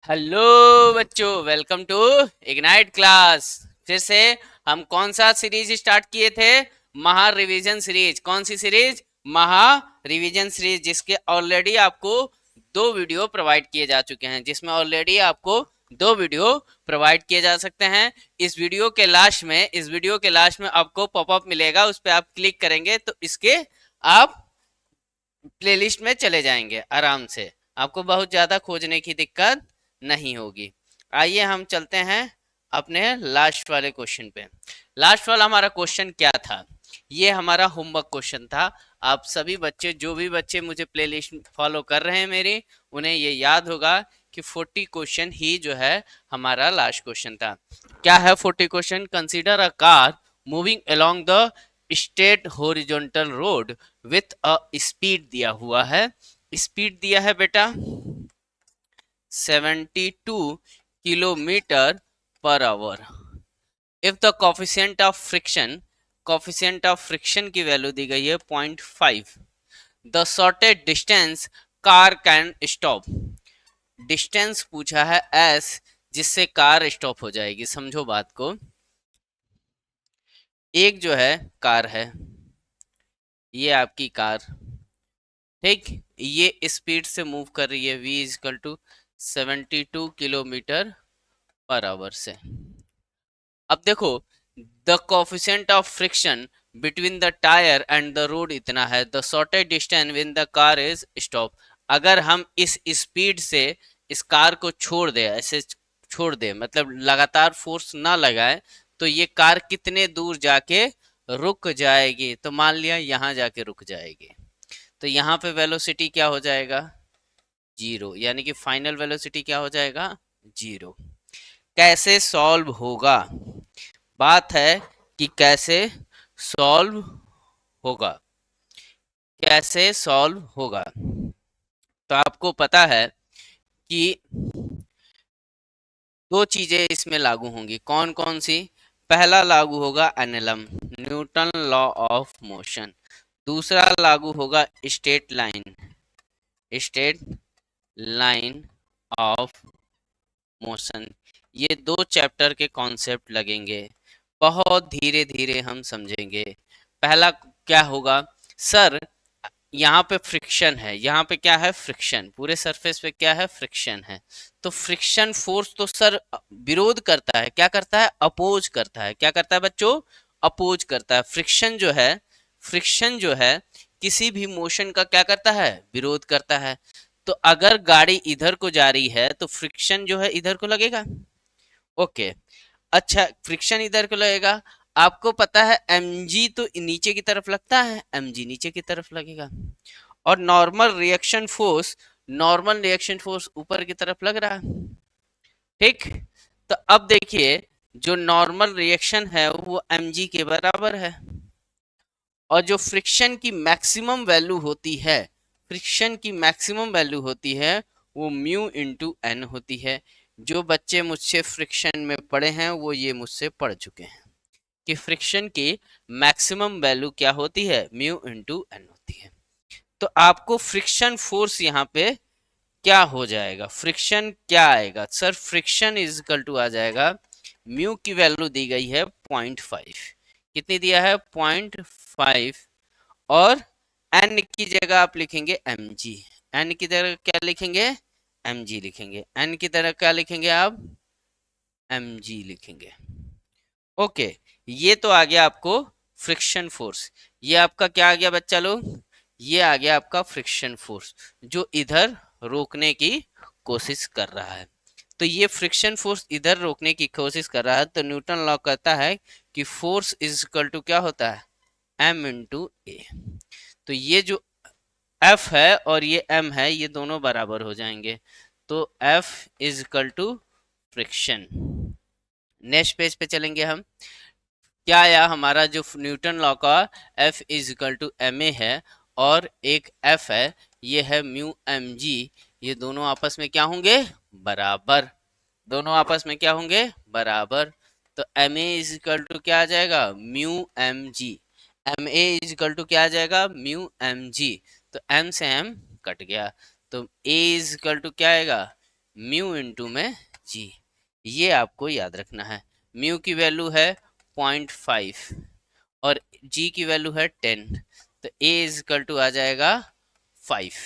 Hello बच्चों, welcome to ignite class. फिर से हम कौन सा सीरीज स्टार्ट किए थे? महा रिवीजन सीरीज। कौन सी सीरीज? महा रिवीजन सीरीज, जिसके ऑलरेडी आपको दो वीडियो प्रोवाइड किए जा चुके हैं, जिसमें ऑलरेडी आपको दो वीडियो प्रोवाइड किए जा सकते हैं। इस वीडियो के लास्ट में आपको पॉपअप मिलेगा, उस पर आप क्लिक करेंगे तो इसके आप प्लेलिस्ट में चले जाएंगे आराम से। आपको बहुत ज्यादा खोजने की दिक्कत नहीं होगी। आइए हम चलते हैं अपने लास्ट वाले क्वेश्चन पे। लास्ट वाला हमारा क्वेश्चन क्या था? ये हमारा होमवर्क क्वेश्चन था। आप सभी बच्चे, जो भी बच्चे मुझे प्लेलिस्ट फॉलो कर रहे हैं मेरी, उन्हें ये याद होगा कि 40 क्वेश्चन ही जो है हमारा लास्ट क्वेश्चन था। क्या है 40 question? Consider a car moving along the straight horizontal road with a speed दिया हुआ है। स्पीड दिया है बेटा 72 kilometre per our. If the coefficient of friction की वैल्यू दी गई है 0.5, the shortest distance car can stop. Distance पूछा है एस, जिससे कार स्टॉप हो जाएगी। समझो बात को। एक जो है कार है, ये आपकी कार, ठीक, ये स्पीड से मूव कर रही है v is equal to 72 kilometre per hour से। अब देखो, the coefficient of friction between the tyre and the road इतना है, the shortest distance when the car is stop. अगर हम इस स्पीड से इस कार को छोड़ दे, ऐसे छोड़ दे, मतलब लगातार फोर्स ना लगाए, तो ये कार कितने दूर जाके रुक जाएगी? तो मान लिया यहाँ जाके रुक जाएगी, तो यहाँ पे वेलोसिटी क्या हो जाएगा? जीरो। यानी कि फाइनल वेलोसिटी क्या हो जाएगा? जीरो। कैसे सॉल्व होगा? बात है कि कैसे सॉल्व होगा, कैसे सॉल्व होगा। तो आपको पता है कि दो चीजें इसमें लागू होंगी। कौन कौन सी? पहला लागू होगा NLM, Newton law of motion. दूसरा लागू होगा स्टेट लाइन ऑफ मोशन। ये दो चैप्टर के कॉन्सेप्ट लगेंगे, बहुत धीरे धीरे हम समझेंगे। पहला क्या होगा? सर, यहाँ पे फ्रिक्शन है, यहाँ पे क्या है? फ्रिक्शन। पूरे सरफेस पे क्या है? फ्रिक्शन है। तो फ्रिक्शन फोर्स तो सर विरोध करता है, क्या करता है? अपोज करता है। क्या करता है बच्चों? अपोज करता है। फ्रिक्शन जो है किसी भी मोशन का क्या करता है? विरोध करता है। तो अगर गाड़ी इधर को जा रही है तो फ्रिक्शन जो है इधर को लगेगा। ओके, अच्छा, फ्रिक्शन इधर को लगेगा। आपको पता है mg तो नीचे की तरफ लगता है, mg नीचे की तरफ लगेगा। और नॉर्मल रिएक्शन फोर्स ऊपर की तरफ लग रहा है, ठीक। तो अब देखिए, जो नॉर्मल रिएक्शन है वो mg के बराबर है, और जो फ्रिक्शन की मैक्सिमम वैल्यू होती है वो म्यू इंटू एन होती है। जो बच्चे मुझसे फ्रिक्शन में पढ़े हैं वो ये मुझसे पढ़ चुके हैं कि फ्रिक्शन की मैक्सिमम वैल्यू क्या होती है? म्यू इंटू एन होती है। तो आपको फ्रिक्शन फोर्स यहाँ पे क्या हो जाएगा? फ्रिक्शन क्या आएगा sir? Friction is equal to आ जाएगा, म्यू की वैल्यू दी गई है 0.5। कितनी दिया है? 0.5। और एन की जगह आप लिखेंगे mg। एन की जगह क्या लिखेंगे? mg लिखेंगे। एन की तरह क्या लिखेंगे आप? mg लिखेंगे। ओके, ये तो आ गया आपको फ्रिक्शन फोर्स। ये आपका क्या आ गया बच्चा लोग? ये आ गया आपका फ्रिक्शन फोर्स, जो इधर रोकने की कोशिश कर रहा है। तो ये फ्रिक्शन फोर्स इधर रोकने की कोशिश कर रहा है, तो न्यूटन लॉ कहता है कि फोर्स इज इक्वल टू क्या होता है? m इंटू ए। तो ये जो F है और ये M है, ये दोनों बराबर हो जाएंगे, तो F is equal to friction. Next page पे चलेंगे हम। क्या आया हमारा जो न्यूटन लॉ का F is equal to M A है, और एक F है, ये है म्यू एम जी। ये दोनों आपस में क्या होंगे? बराबर। दोनों आपस में क्या होंगे? बराबर। तो M A is equal to क्या आ जाएगा? Mu M G. M A is equal to क्या आ जाएगा? Mu M G. तो एम से एम कट गया, तो ए इज इक्वल टू क्या आएगा? म्यू इंटू में जी, ये आपको याद रखना है। म्यू की वैल्यू है 0.5 और जी की वैल्यू है 10, तो ए इज इक्वल टू आ जाएगा 5।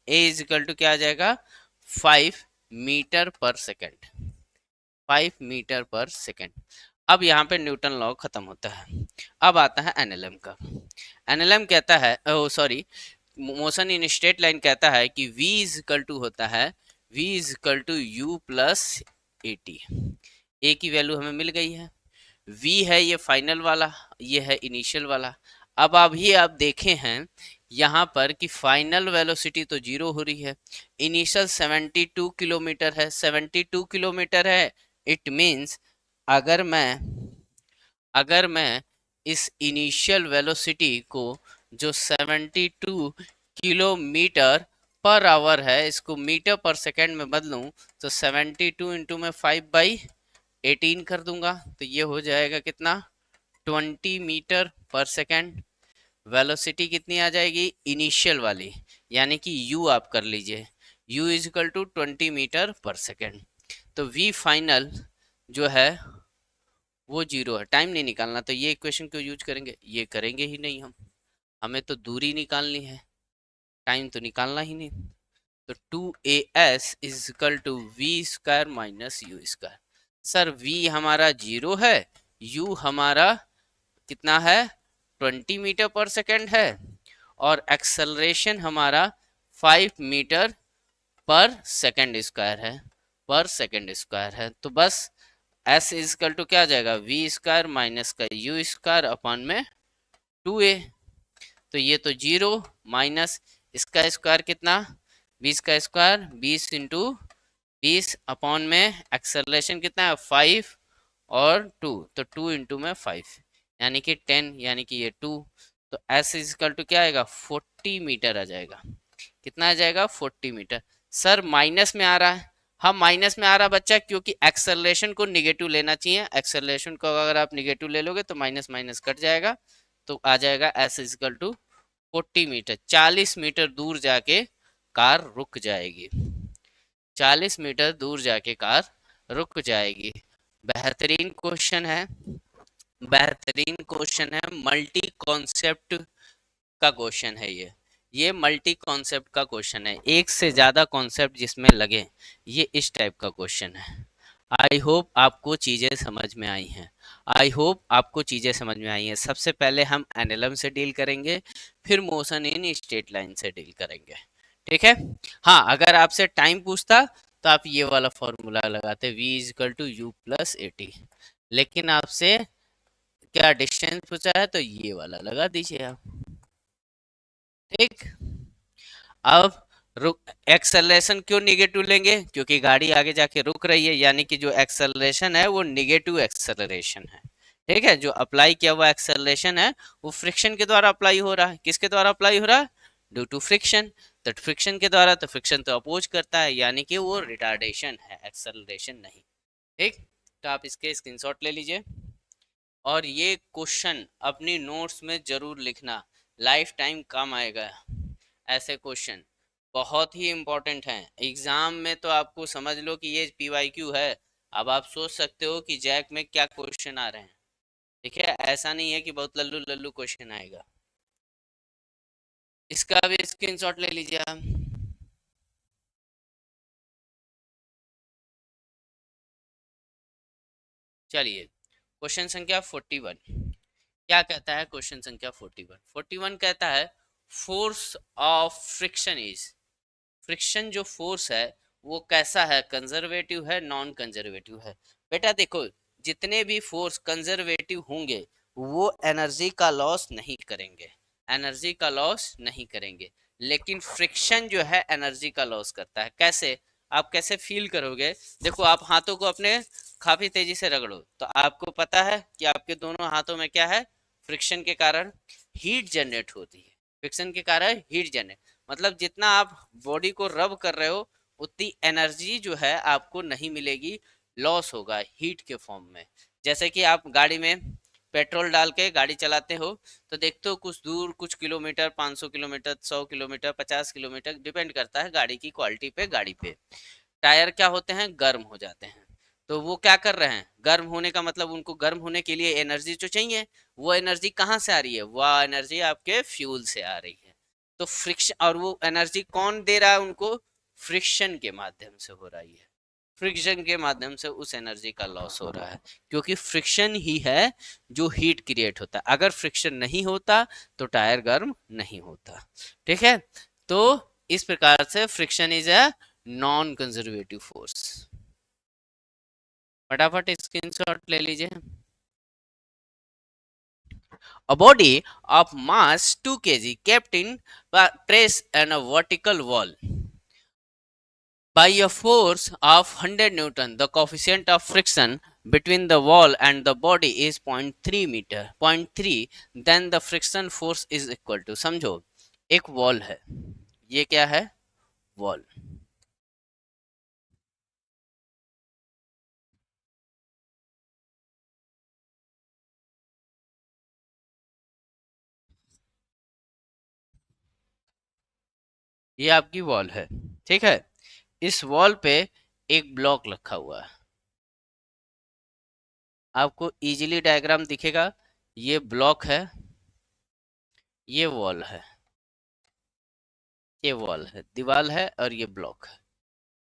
ए इज इक्वल टू क्या आ जाएगा 5 मीटर पर सेकेंड, 5 मीटर पर सेकेंड। अब यहाँ पे न्यूटन लॉ खत्म होता है। अब आता है एनएलएम का। एनएलएम कहता है, oh sorry, motion in straight line कहता है कि v इज इक्वल टू होता है v is equal to u plus A t. A की वैल्यू हमें मिल गई है, v है ये फाइनल वाला, ये है इनिशियल वाला। अब अभी आप देखे हैं यहाँ पर कि फाइनल वेलोसिटी तो जीरो हो रही है, इनिशियल 72 किलोमीटर है, 72 किलोमीटर है। इट मीन्स अगर मैं इस इनिशियल वेलोसिटी को जो 72 किलोमीटर पर आवर है इसको मीटर पर सेकेंड में बदलूं तो 72 इंटू में 5/18 कर दूंगा, तो ये हो जाएगा कितना 20 मीटर पर सेकेंड। वेलोसिटी कितनी आ जाएगी इनिशियल वाली, यानी कि u आप कर लीजिए, u is equal to 20 metre पर सेकेंड। तो v फाइनल जो है वो जीरो है। टाइम नहीं निकालना तो ये इक्वेशन क्यों यूज करेंगे, ये करेंगे ही नहीं हम, हमें तो दूरी निकालनी है, टाइम तो निकालना ही नहीं। तो 2as is equal to we square minus U square. Sir v हमारा जीरो है, u हमारा कितना है 20 मीटर पर सेकेंड है, और एक्सेलरेशन हमारा 5 मीटर पर सेकेंड स्क्वायर है, पर सेकेंड स्क्वायर है। तो बस s इज इक्वल टू क्या आ जाएगा वी स्क्वायर माइनस का यू स्क्वायर अपॉन में 2a। तो ये तो जीरो माइनस इसका स्क्वायर कितना 20 का स्क्वायर 20 इंटू 20 अपॉन में एक्सेलरेशन कितना है 5 और 2, तो 2 इंटू में 5 यानी कि 10, यानी कि ये 2। तो s इज इक्वल टू क्या आएगा 40 मीटर आ जाएगा। कितना आ जाएगा 40 मीटर। सर माइनस में आ रहा है, हाँ माइनस में आ रहा बच्चा क्योंकि एक्सेलरेशन को निगेटिव लेना चाहिए। एक्सेलरेशन को अगर आप निगेटिव ले लोगे तो माइनस माइनस कट जाएगा, तो आ जाएगा s is equal to 40 metre. 40 metre दूर जाके कार रुक जाएगी, 40 मीटर दूर जाके कार रुक जाएगी। बेहतरीन क्वेश्चन है, बेहतरीन क्वेश्चन है, मल्टी कॉन्सेप्ट का क्वेश्चन है ये मल्टी कॉन्सेप्ट का क्वेश्चन है, एक से ज्यादा कॉन्सेप्ट जिसमें लगे, ये इस टाइप का क्वेश्चन है। आई होप आपको चीजें समझ में आई हैं, आई होप आपको चीजें समझ में आई हैं। सबसे पहले हम एनएलएम से डील करेंगे, फिर मोशन इन स्ट्रेट लाइन से डील करेंगे, ठीक है। हाँ अगर आपसे टाइम पूछता तो आप ये वाला फॉर्मूला लगाते v is equal to U plus A T, लेकिन आपसे क्या डिस्टेंस पूछा है तो ये वाला लगा दीजिए आप, ठीक। अब रुक एक्सेलरेशन क्यों निगेटिव लेंगे, क्योंकि गाड़ी आगे जाके रुक रही है, यानी कि जो एक्सेलरेशन है वो निगेटिव एक्सेलरेशन है, ठीक है। जो अप्लाई किया हुआ एक्सेलरेशन है वो फ्रिक्शन के द्वारा अप्लाई हो रहा है। किसके द्वारा अप्लाई हो रहा है, ड्यू टू फ्रिक्शन। तो फ्रिक्शन के द्वारा, तो फ्रिक्शन तो अपोज करता है, यानी कि वो रिटार्डेशन है, एक्सेलरेशन नहीं, ठीक। तो आप इसके स्क्रीनशॉट ले लीजिए और ये क्वेश्चन अपनी नोट्स में जरूर लिखना, लाइफ टाइम काम आएगा। ऐसे क्वेश्चन बहुत ही इंपॉर्टेंट हैं एग्जाम में, तो आपको समझ लो कि ये PYQ है। अब आप सोच सकते हो कि जैक में क्या क्वेश्चन आ रहे हैं, ठीक है। ऐसा नहीं है कि बहुत लल्लू लल्लू क्वेश्चन आएगा। इसका भी स्क्रीनशॉट ले लीजिए आप। चलिए क्वेश्चन संख्या 41 क्या कहता है, क्वेश्चन संख्या 41 कहता है force of friction is, friction जो फोर्स है वो कैसा है, कंजर्वेटिव है नॉन कंजर्वेटिव है। बेटा देखो जितने भी फोर्स कंजर्वेटिव होंगे वो एनर्जी का लॉस नहीं करेंगे, एनर्जी का लॉस नहीं करेंगे, लेकिन फ्रिक्शन जो है एनर्जी का लॉस करता है। कैसे, आप कैसे फील करोगे, देखो आप हाथों को अपने काफी तेजी से रगड़ो तो आपको पता है कि आपके दोनों हाथों में क्या है, फ्रिक्शन के कारण हीट जनरेट होती है, फ्रिक्शन के कारण हीट जनरेट, मतलब जितना आप बॉडी को रब कर रहे हो उतनी एनर्जी जो है आपको नहीं मिलेगी, लॉस होगा हीट के फॉर्म में। जैसे कि आप गाड़ी में पेट्रोल डाल के गाड़ी चलाते हो तो देखते हो कुछ दूर कुछ kilometre 500 kilometre 100 kilometre 50 kilometre, depend करता है गाड़ी की क्वालिटी पे, गाड़ी पे टायर क्या होते हैं, गर्म हो जाते हैं। तो वो क्या कर रहे हैं, गर्म होने का मतलब उनको गर्म होने के लिए एनर्जी जो चाहिए, वो एनर्जी कहाँ से आ रही है, वो एनर्जी आपके फ्यूल से आ रही है। तो फ्रिक्शन, और वो एनर्जी कौन दे रहा है उनको, फ्रिक्शन के माध्यम से हो रही है। फ्रिक्शन के माध्यम से उस एनर्जी का लॉस हो रहा है, क्योंकि फ्रिक्शन ही है जो हीट क्रिएट होता है। अगर फ्रिक्शन नहीं होता तो टायर गर्म नहीं होता। ठीक है, तो इस प्रकार से friction is a non conservative force. फटाफट स्क्रीनशॉट ले लीजिए। A body of mass 2 kg kept in press and a vertical wall by a force of 100 Newton. The coefficient of friction between the wall and the body is 0.3 meter 0.3, then the friction force is equal to, समझो एक wall है, ये क्या है, wall. ये आपकी wall है, ठीक है। इस वॉल पे एक ब्लॉक रखा हुआ है, आपको इजीली डायग्राम दिखेगा। ये ब्लॉक है, ये वॉल है, ये वॉल है, दीवार है, और ये ब्लॉक है।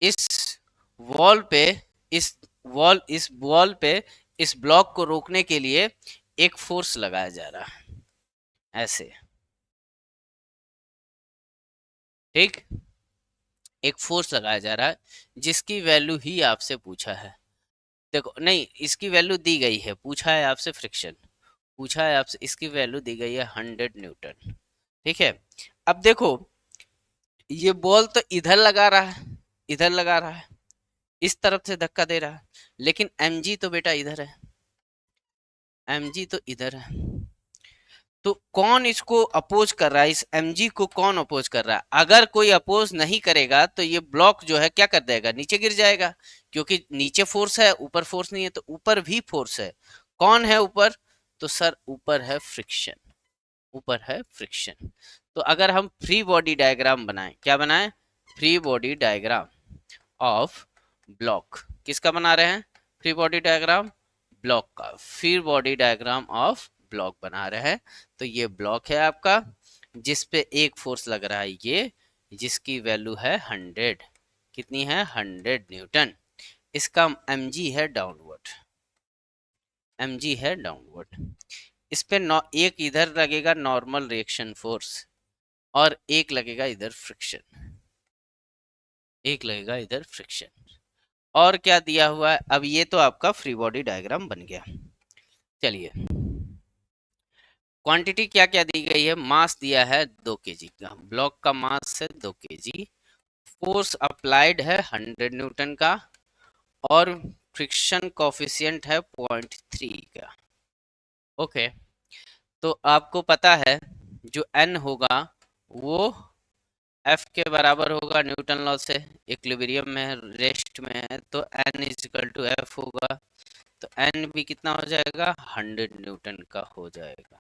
इस वॉल पे इस वॉल पे इस ब्लॉक को रोकने के लिए एक फोर्स लगाया जा रहा है, ऐसे, ठीक। एक फोर्स लगाया जा रहा है जिसकी वैल्यू ही आपसे पूछा है। देखो, नहीं, इसकी वैल्यू दी गई है, पूछा है आपसे फ्रिक्शन, पूछा है आपसे, इसकी वैल्यू दी गई है 100 न्यूटन। ठीक है, अब देखो, ये बॉल तो इधर लगा रहा है, इधर लगा रहा है, इस तरफ से धक्का दे रहा है, लेकिन mg तो बेटा इधर है, mg तो इधर है। तो कौन इसको अपोज कर रहा है, इस mg को कौन अपोज कर रहा है? अगर कोई अपोज नहीं करेगा तो ये ब्लॉक जो है क्या कर देगा, नीचे गिर जाएगा, क्योंकि नीचे फोर्स है, ऊपर फोर्स नहीं है। तो ऊपर भी फोर्स है, कौन है ऊपर? तो सर ऊपर है फ्रिक्शन, ऊपर है फ्रिक्शन। तो अगर हम फ्री बॉडी डायग्राम बनाएं, क्या बनाएं, free body diagram of block, किसका बना रहे हैं, फ्री बॉडी डायग्राम ब्लॉक का, free body diagram of block बना रहे हैं। तो ये ब्लॉक है आपका, जिस पे एक फोर्स लग रहा है, ये, जिसकी वैल्यू है 100, कितनी है, 100 न्यूटन। इसका mg है डाउनवर्ड, mg है डाउनवर्ड। इस पे एक इधर लगेगा नॉर्मल रिएक्शन फोर्स, और एक लगेगा इधर फ्रिक्शन, एक लगेगा इधर फ्रिक्शन। और क्या दिया हुआ है, अब ये तो आपका फ्री बॉडी डायग्राम बन गया। चलिए, क्वांटिटी क्या क्या दी गई है, मास दिया है 2 kg का, ब्लॉक का मास है 2 kg, फोर्स अप्लाइड है 100 न्यूटन का, और फ्रिक्शन कोफिशिएंट है 0.3 का। ओके, तो आपको पता है जो n होगा वो F के बराबर होगा न्यूटन लॉ से, इक्विलिब्रियम में है, रेस्ट में है, तो n is equal to F होगा। तो n भी कितना हो जाएगा, 100 न्यूटन का हो जाएगा,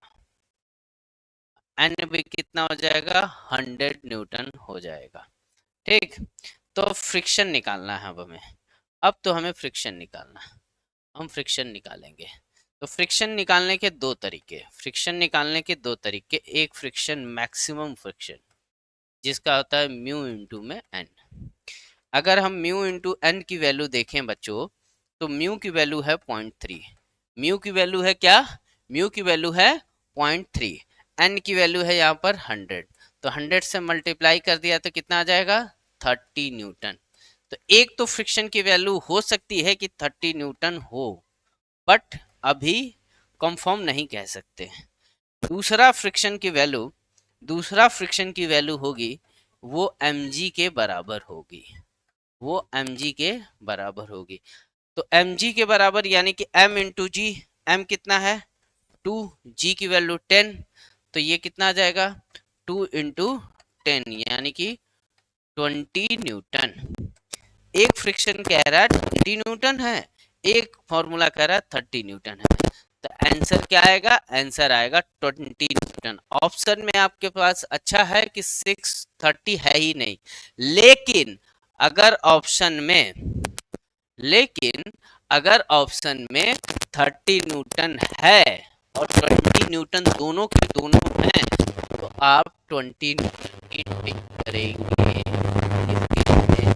n भी कितना हो जाएगा, 100 न्यूटन हो जाएगा। ठीक, तो फ्रिक्शन निकालना है अब हमें, अब तो हमें फ्रिक्शन निकालना है, हम फ्रिक्शन निकालेंगे। तो फ्रिक्शन निकालने के दो तरीके, फ्रिक्शन निकालने के दो तरीके, एक फ्रिक्शन मैक्सिमम फ्रिक्शन, जिसका होता है म्यू इंटू में n। अगर हम म्यू इंटू n की वैल्यू देखें बच्चों, तो म्यू की वैल्यू है 0.3, म्यू की वैल्यू है क्या, म्यू की वैल्यू है 0.3, n की वैल्यू है यहाँ पर 100, तो 100 से मल्टीप्लाई कर दिया तो कितना आ जाएगा, 30 न्यूटन। तो एक तो फ्रिक्शन की वैल्यू हो सकती है कि 30 न्यूटन हो, बट अभी कंफर्म नहीं कह सकते। दूसरा फ्रिक्शन की वैल्यू, दूसरा फ्रिक्शन की वैल्यू होगी वो mg के बराबर होगी, वो mg के बराबर होगी। तो mg के बराबर यानी कि m इंटू जी, m कितना है 2, g की वैल्यू 10, तो ये कितना आ जाएगा 2 इंटू 10 यानी कि 20 न्यूटन। एक फ्रिक्शन कह रहा है 20 न्यूटन है, एक फॉर्मूला कह रहा है 30 न्यूटन है। तो आंसर क्या आएगा, आंसर आएगा 20 न्यूटन। ऑप्शन में आपके पास अच्छा है कि 630 है ही नहीं, लेकिन अगर ऑप्शन में लेकिन अगर ऑप्शन में 30 न्यूटन है और 20 न्यूटन दोनों के दोनों हैं तो आप 20 न्यूटन की टिक करेंगे। इस केस में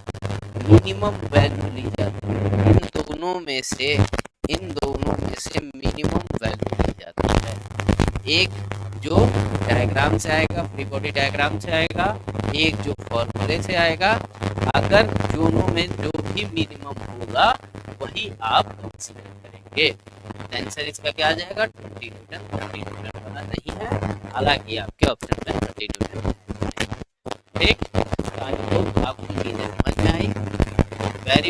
मिनिमम वैल्यू ली जाती है, इन दोनों में से मिनिमम वैल्यू ली जाती है। एक जो डायग्राम से आएगा, फ्री बॉडी डायग्राम से आएगा, एक जो फॉर्मूले से आएगा। अगर दोनों में जो भी मिनिमम होगा वही आप कंसीडर करेंगे। आंसर इसका क्या आ जाएगा? 20 न्यूटन। 30 न्यूटन वाला नहीं है, हालांकि आपके ऑप्शन में 30 न्यूटन है। ठीक, आपको चीजें समझ में आई।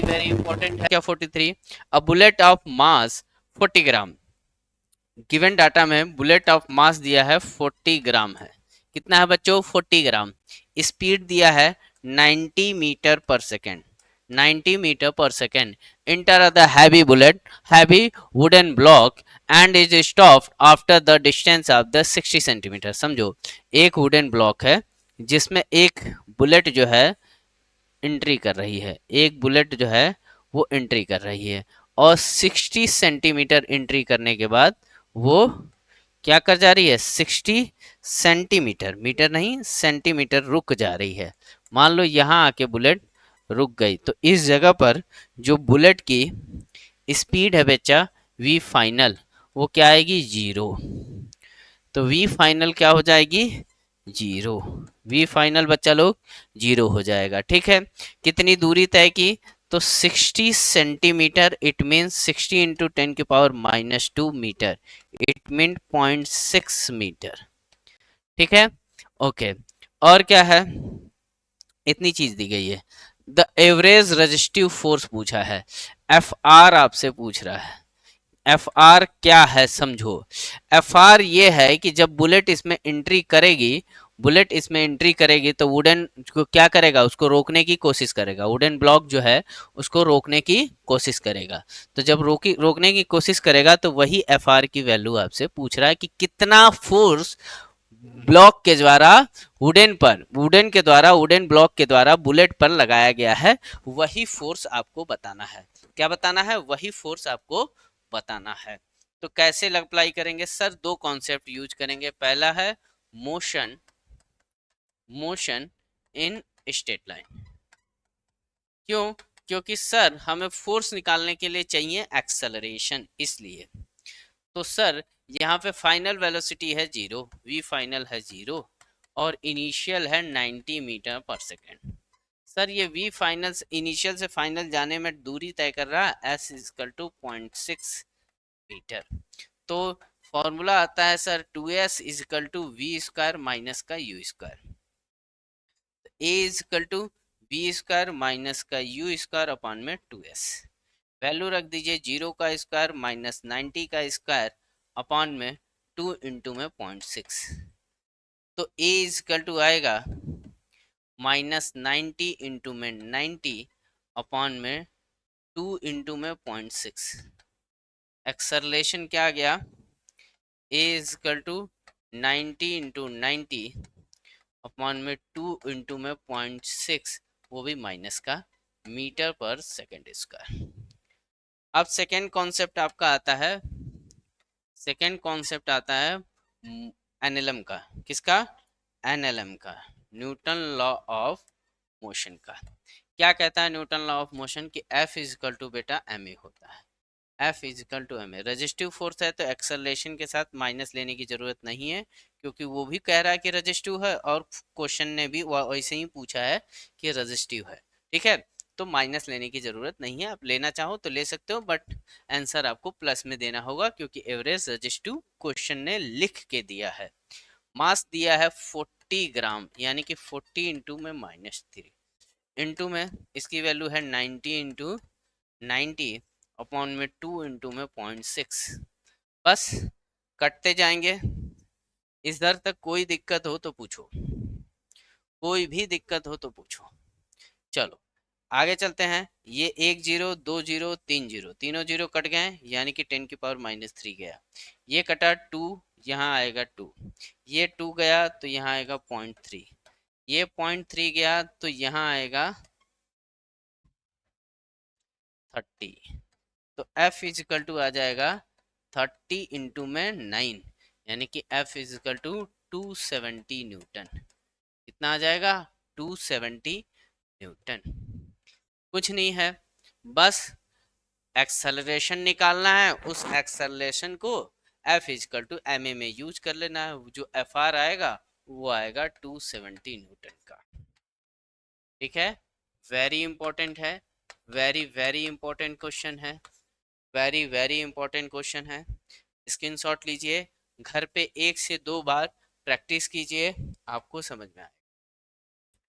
वेरी इंपॉर्टेंट है क्या 43? A bullet of mass 40 gram. Given data में बुलेट ऑफ मास दिया है 40 ग्राम है। कितना है बच्चों? 40 ग्राम। स्पीड दिया है 90 मीटर पर सेकेंड। 90 मीटर पर second. Enter the heavy bullet, heavy wooden block and is stopped after the distance of the 60 centimetre. समझो, एक वुडन ब्लॉक है जिसमें एक बुलेट जो है एंट्री कर रही है, एक बुलेट जो है वो एंट्री कर रही है और 60 सेंटीमीटर एंट्री करने के बाद वो क्या कर जा रही है? 60 सेंटीमीटर, मीटर नहीं सेंटीमीटर रुक जा रही है। मान लो यहाँ आके बुलेट रुक गई तो इस जगह पर जो बुलेट की स्पीड है बच्चा वी फाइनल, वो क्या आएगी? 0। तो वी फाइनल क्या हो जाएगी? 0। वी फाइनल बच्चा लोग 0 हो जाएगा। ठीक है, कितनी दूरी तय की? तो 60 सेंटीमीटर, इट मीन 60 इंटू 10 की power -2 metre, it mean 0.6 metre. ठीक है, ओके। और क्या है? इतनी चीज दी गई है। द एवरेज रजिस्टिव फोर्स पूछा है, एफ आर आपसे पूछ रहा है। एफ आर क्या है समझो। एफ आर ये है कि जब बुलेट इसमें एंट्री करेगी, बुलेट इसमें एंट्री करेगी तो वुडन को क्या करेगा? उसको रोकने की कोशिश करेगा। वुडन ब्लॉक जो है उसको रोकने की कोशिश करेगा। तो जब रोकने की कोशिश करेगा तो वही एफ आर की वैल्यू आपसे पूछ रहा है कि कितना फोर्स ब्लॉक के द्वारा वुडन के द्वारा, वुडन ब्लॉक के द्वारा बुलेट पर लगाया गया है। वही फोर्स आपको बताना है। क्या बताना है? वही फोर्स आपको बताना है। तो कैसे अप्लाई करेंगे सर? दो कॉन्सेप्ट यूज करेंगे। पहला है motion, motion in straight line. क्यों? क्योंकि सर हमें फोर्स निकालने के लिए चाहिए एक्सेलरेशन, इसलिए। तो सर यहाँ पे फाइनल वेलोसिटी है 0, वी फाइनल है 0 और इनिशियल है 90 मीटर पर सेकेंड। सर ये वी फाइनल इनिशियल से फाइनल जाने में दूरी तय कर रहा है एस इजकल टू 0.6 मीटर। तो फॉर्मूला आता है sir 2s is equal to we square minus का u square. A is equal to we square minus का यू स्क्वायर अपॉन में 2s। वैल्यू रख दीजिए 0 का स्क्वायर माइनस 90 का स्क्वायर अपॉन में 2 इंटू में 0.6। तो ए इजकल टू आएगा -90 इंटू में 90 अपॉन में 2 इंटू में 0.6। एक्सेलरेशन क्या आ गया? ए इजकल टू 90 इंटू 90 अपॉन में 2 इंटू में 0.6, वो भी माइनस का, मीटर पर सेकेंड स्क्वायर। अब सेकेंड कॉन्सेप्ट आपका आता है, सेकेंड कॉन्सेप्ट आता है एनएलएम का। किसका? एनएलएम का, न्यूटन लॉ ऑफ मोशन का। क्या कहता है न्यूटन लॉ ऑफ मोशन? कि एफ इजिकल टू बेटा एम ए होता है। F is equal to M A resistive force है तो एक्सेलरेशन के साथ माइनस लेने की जरूरत नहीं है, क्योंकि वो भी कह रहा है कि रजिस्टिव है और क्वेश्चन ने भी वैसे ही पूछा है कि रजिस्टिव है। ठीक है, तो माइनस लेने की जरूरत नहीं है। आप लेना चाहो तो ले सकते हो, बट आंसर आपको प्लस में देना होगा क्योंकि एवरेज रजिस्टिव क्वेश्चन ने लिख के दिया है। मास दिया है 40 ग्राम, यानी कि 40 इंटू में -3 इंटू में इसकी वैल्यू है 90 इंटू 90 अपॉन में 2 इंटू में 0.6। बस कटते जाएंगे। इधर तक कोई दिक्कत हो तो पूछो, कोई भी दिक्कत हो तो पूछो। चलो आगे चलते हैं। ये 1 0 2 0 3 0, तीनों जीरो कट गए, यानी कि 10 की पावर -3 गया। ये कटा 2, यहाँ आएगा 2। ये 2 गया तो यहाँ आएगा 0.3। ये 0.3 गया तो यहाँ आएगा 30, तो F इजिकल टू आ जाएगा 30 इंटू में 9, यानी कि F इजिकल टू 270 न्यूटन। कितना आ जाएगा? 270 न्यूटन। कुछ नहीं है, बस एक्सेलरेशन निकालना है, उस एक्सेलरेशन को F is equal to M A में यूज कर लेना है। जो FR आएगा वो आएगा 270 न्यूटन का। ठीक है, वेरी इंपॉर्टेंट है, वेरी वेरी इंपॉर्टेंट क्वेश्चन है, वेरी वेरी इंपॉर्टेंट क्वेश्चन है। स्क्रीनशॉट लीजिए, घर पे 1 से 2 बार प्रैक्टिस कीजिए, आपको समझ में आएगा।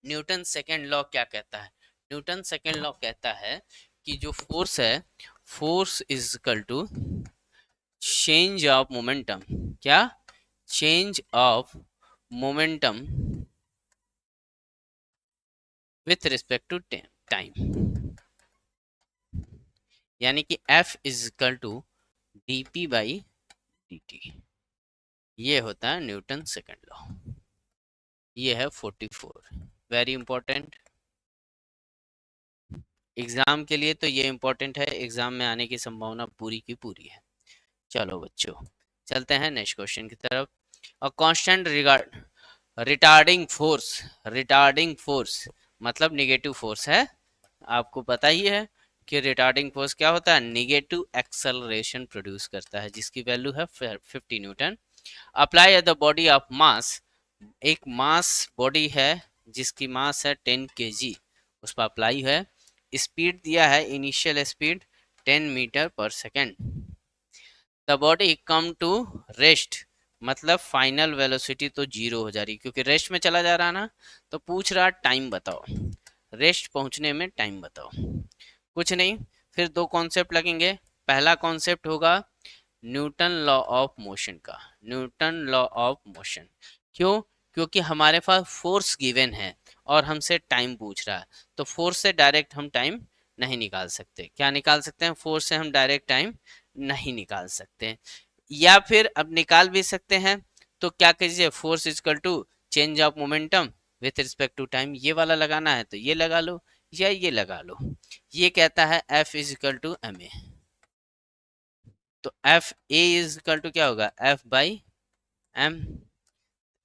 न्यूटन सेकेंड लॉ क्या कहता है? न्यूटन सेकेंड लॉ कहता है कि जो फोर्स है, force is equal to change of momentum. क्या? Change of momentum with respect to time, यानी कि F is equal to dp by dt। ये होता है न्यूटन सेकेंड लॉ। ये है 44, वेरी इंपॉर्टेंट एग्जाम के लिए, तो ये इंपॉर्टेंट है, एग्जाम में आने की संभावना पूरी की पूरी है। चलो बच्चों, चलते हैं नेक्स्ट क्वेश्चन की तरफ। A constant retarding force, retarding force मतलब निगेटिव फोर्स है। आपको पता ही है कि रिटार्डिंग फोर्स क्या होता है? निगेटिव एक्सेलरेशन प्रोड्यूस करता है, जिसकी वैल्यू है 50 Newton. Apply at the body of मास, एक मास बॉडी है जिसकी मास है 10 kg, उस पर अप्लाई है। स्पीड दिया है, इनिशियल स्पीड 10 मीटर पर second. The body come to rest, मतलब फाइनल वेलोसिटी तो जीरो हो जा रही, क्योंकि रेस्ट में चला जा रहा ना, तो पूछ रहा टाइम बताओ, रेस्ट पहुंचने में टाइम बताओ। कुछ नहीं, फिर दो कॉन्सेप्ट लगेंगे। पहला कॉन्सेप्ट होगा न्यूटन लॉ ऑफ मोशन का, न्यूटन लॉ ऑफ मोशन। क्यों? क्योंकि हमारे पास फोर्स गिवन है और हमसे टाइम पूछ रहा है, तो फोर्स से डायरेक्ट हम टाइम नहीं निकाल सकते। क्या निकाल सकते हैं? फोर्स से हम डायरेक्ट टाइम नहीं निकाल सकते, या फिर अब निकाल भी सकते हैं, तो क्या कीजिए, force is equal to change of momentum with respect to time, ये वाला लगाना है तो ये लगा लो या ये लगा लो। ये कहता है F is equal to M A, तो F A इजकल टू क्या होगा? F by M.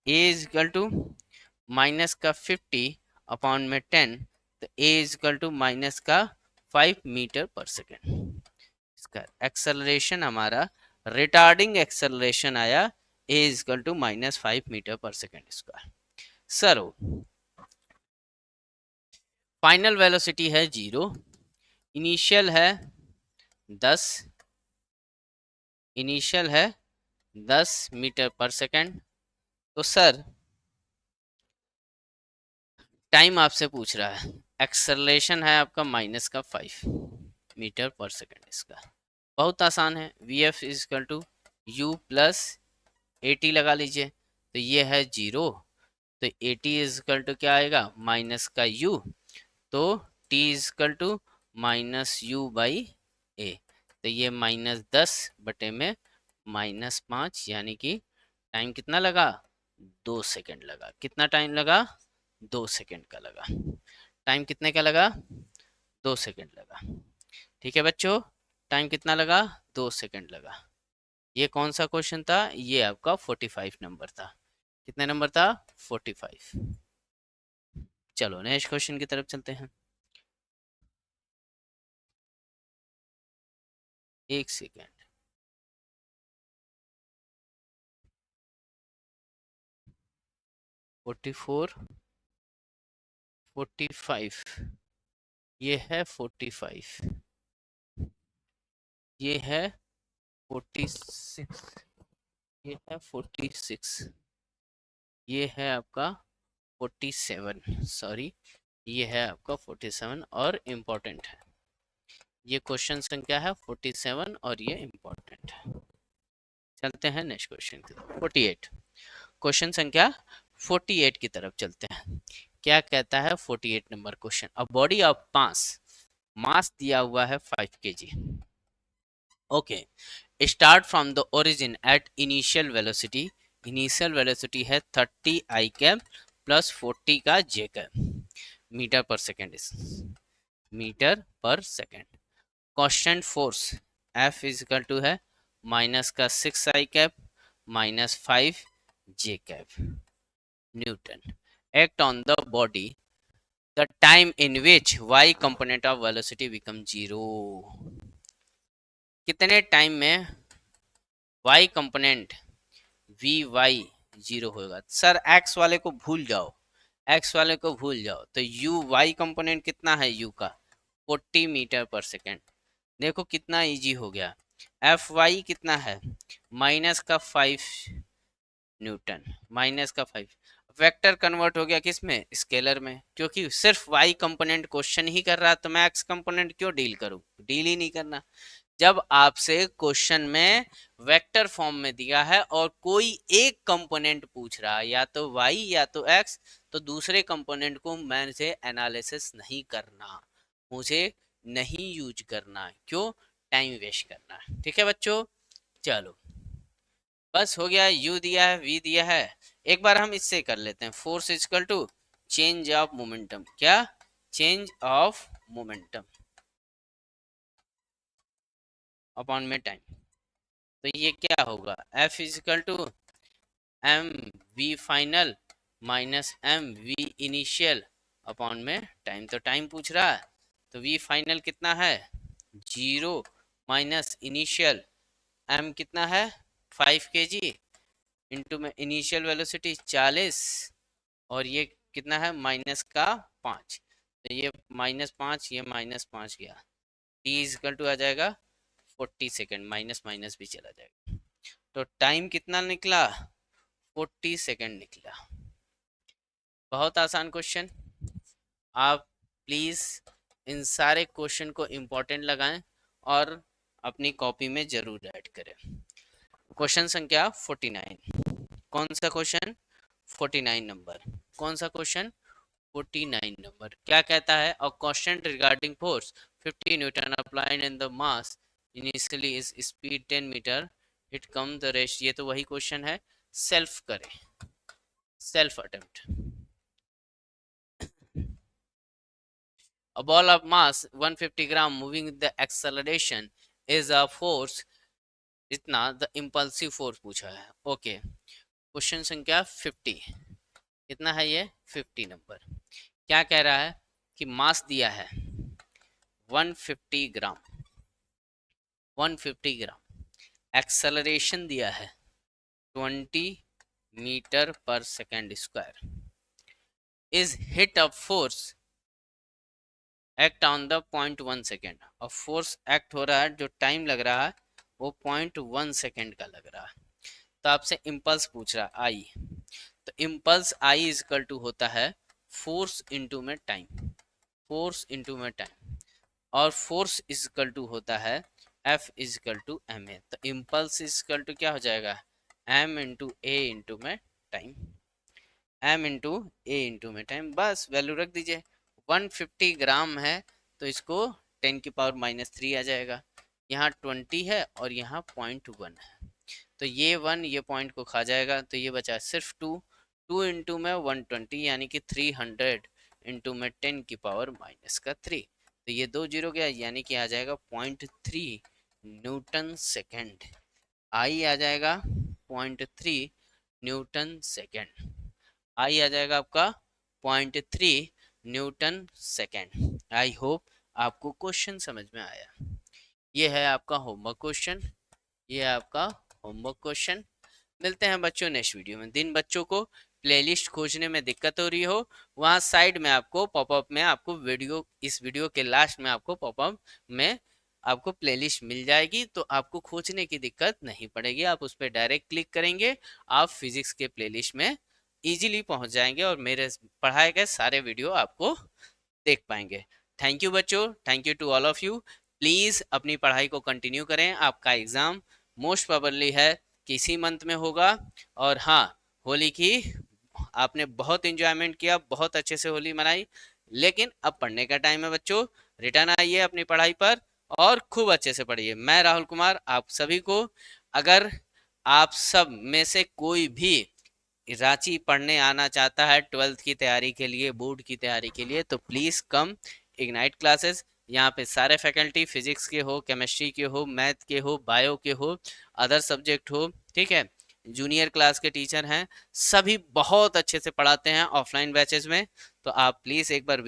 A is equal to minus का 50 अपॉन में 10, तो A इजकल टू माइनस का 5 मीटर पर सेकेंड। इसका एक्सेलरेशन हमारा रिटार्डिंग एक्सेलरेशन आया A इजकल टू -5 मीटर पर second square. Sir final velocity है 0, इनिशियल है 10, इनिशियल है 10 मीटर पर सेकेंड। तो सर टाइम आपसे पूछ रहा है, एक्सेलरेशन है आपका -5 मीटर पर सेकेंड। इसका बहुत आसान है, V F is equal to U plus AT लगा लीजिए, तो ये है 0, तो AT इजकल टू क्या आएगा? माइनस का u, तो T is equal to -u by a, तो ये -10 बटे में -5, यानी कि टाइम कितना लगा? 2 सेकेंड लगा। कितना टाइम लगा? 2 सेकेंड का लगा। टाइम कितने का लगा? 2 सेकेंड लगा। ठीक है बच्चों, टाइम कितना लगा? 2 सेकेंड लगा। ये कौन सा क्वेश्चन था? ये आपका 45 नंबर था। कितने नंबर था? 45। चलो नेक्स्ट क्वेश्चन की तरफ चलते हैं। एक सेकेंड, 44, 45, ये है 45, ये है 46, ये है 46, ये है आपका 47, सॉरी ये है आपका 47 और इम्पोर्टेंट है। ये क्वेश्चन संख्या है 47 और ये इम्पोर्टेंट है। चलते हैं नेक्स्ट क्वेश्चन की तरफ, 48, क्वेश्चन संख्या 48 की तरफ चलते हैं। क्या कहता है 48 number question? A body of mass, mass दिया हुआ है 5 kg। Okay, start from the origin at initial velocity, initial velocity है 30 आई कैप प्लस 40 का जे कैप मीटर पर सेकेंड, मीटर पर second. Constant force F is equal to है minus का 6 I cap minus 5 J cap newton act on the body the time in which y component of velocity become 0। कितने time में y component vy 0 होगा। Sir x वाले को भूल जाओ, x वाले को भूल जाओ, तो y कंपोनेंट कितना है u का 40 मीटर पर सेकेंड। देखो कितना इजी हो गया। Fy कितना है माइनस का 5 न्यूटन, माइनस का 5 वेक्टर कन्वर्ट हो गया किस में, स्केलर में, क्योंकि सिर्फ y कंपोनेंट क्वेश्चन ही कर रहा, तो मैं x कंपोनेंट क्यों डील करूं, डील ही नहीं करना। जब आपसे क्वेश्चन में वेक्टर फॉर्म में दिया है और कोई एक कंपोनेंट पूछ रहा है, या तो y या तो x, तो दूसरे कंपोनेंट को मुझे एनालिसिस नहीं करना, मुझे नहीं यूज करना, क्यों, टाइम वेस्ट करना। ठीक है बच्चों, चलो बस हो गया। u दिया है, v दिया है। एक बार हम इससे कर लेते हैं। Force equal to change of momentum, क्या, चेंज ऑफ मोमेंटम अपॉन में टाइम। तो ये क्या होगा, F equal to M V final minus M V initial upon में टाइम। तो टाइम पूछ रहा है, तो v फाइनल कितना है 0 माइनस इनिशियल m कितना है 5 kg इंटू में इनिशियल वेलोसिटी 40, और ये कितना है माइनस का 5, तो ये -5, ये -5 गया। t इक्वल टू आ जाएगा 40 सेकेंड, माइनस माइनस भी चला जाएगा। तो टाइम कितना निकला 40 सेकेंड निकला। बहुत आसान क्वेश्चन। आप प्लीज इन सारे क्वेश्चन को इम्पोर्टेंट लगाएं और अपनी कॉपी में जरूर ऐड करें। क्वेश्चन संख्या 49। कौन सा क्वेश्चन 49 नंबर, कौन सा क्वेश्चन 49 नंबर। क्या कहता है, a question regarding force 50 Newton applied in the mass initially is speed 10 metre it come the rest. ये तो वही क्वेश्चन है, सेल्फ करें, self attempt. A ball of mass 150 gram moving with the acceleration is a force इतना, the impulsive force पूछा है। Okay, question संख्या 50 कितना है ये 50 नंबर। क्या कह रहा है कि मास दिया है 150 ग्राम, 150 ग्राम, एक्सेलरेशन दिया है 20 मीटर पर second square, is hit of force act on the 0.1 second. और फोर्स एक्ट हो रहा है, जो टाइम लग रहा है वो 0.1 सेकेंड का लग रहा है। तो आपसे इम्पल्स पूछ रहा है आई, तो impulse I is equal to होता है फोर्स इंटू में टाइम, फोर्स इंटू में टाइम, और फोर्स इज इक्वल टू होता है F is equal to M A. तो इम्पल्स इज इक्वल टू क्या हो जाएगा, एम इंटू ए इंटू में time, M into A into में टाइम। बस वैल्यू रख दीजिए। 150 ग्राम है तो इसको 10 की पावर -3 आ जाएगा। यहाँ 20 है और यहाँ 0.1 है, तो ये 1 ये पॉइंट को खा जाएगा, तो ये बचा सिर्फ 2, 2 इंटू में 120 यानी कि 300 इंटू में 10 की पावर -3, तो ये 2 जीरो गया, यानी कि आ जाएगा 0.3 न्यूटन सेकेंड। आई आ जाएगा 0.3 न्यूटन सेकेंड, आई आ जाएगा आपका 0.3 न्यूटन सेकेंड। आई होप आपको क्वेश्चन समझ में आया। ये है आपका होमवर्क क्वेश्चन, ये है आपका होमवर्क क्वेश्चन। मिलते हैं बच्चों नेक्स्ट वीडियो में। जिन बच्चों को प्लेलिस्ट खोजने में दिक्कत हो रही हो, वहाँ साइड में आपको पॉपअप में आपको वीडियो, इस वीडियो के लास्ट में आपको पॉपअप में आपको प्लेलिस्ट मिल जाएगी, तो आपको खोजने की दिक्कत नहीं पड़ेगी। आप उस पर डायरेक्ट क्लिक करेंगे, आप फिजिक्स के प्लेलिस्ट में इजीली पहुंच जाएंगे और मेरे पढ़ाए गए सारे वीडियो आपको देख पाएंगे। थैंक यू बच्चों, thank you to all of you. Please अपनी पढ़ाई को कंटिन्यू करें। आपका एग्ज़ाम मोस्ट प्रोबेबली है कि इसी मंथ में होगा। और हाँ, होली की आपने बहुत इंजॉयमेंट किया, बहुत अच्छे से होली मनाई, लेकिन अब पढ़ने का टाइम है बच्चों। रिटर्न आइए अपनी पढ़ाई पर और खूब अच्छे से पढ़िए। मैं राहुल कुमार आप सभी को, अगर आप सब में से कोई भी रांची पढ़ने आना चाहता है 12th की तैयारी के लिए, बोर्ड की तैयारी के लिए, तो प्लीज़ कम इग्नाइट क्लासेस। यहाँ पे सारे फैकल्टी, फिजिक्स के हो, केमिस्ट्री के हो, मैथ के हो, बायो के हो, अदर सब्जेक्ट हो, ठीक है, जूनियर क्लास के टीचर हैं, सभी बहुत अच्छे से पढ़ाते हैं ऑफलाइन बैचेस में। तो आप प्लीज़ एक बार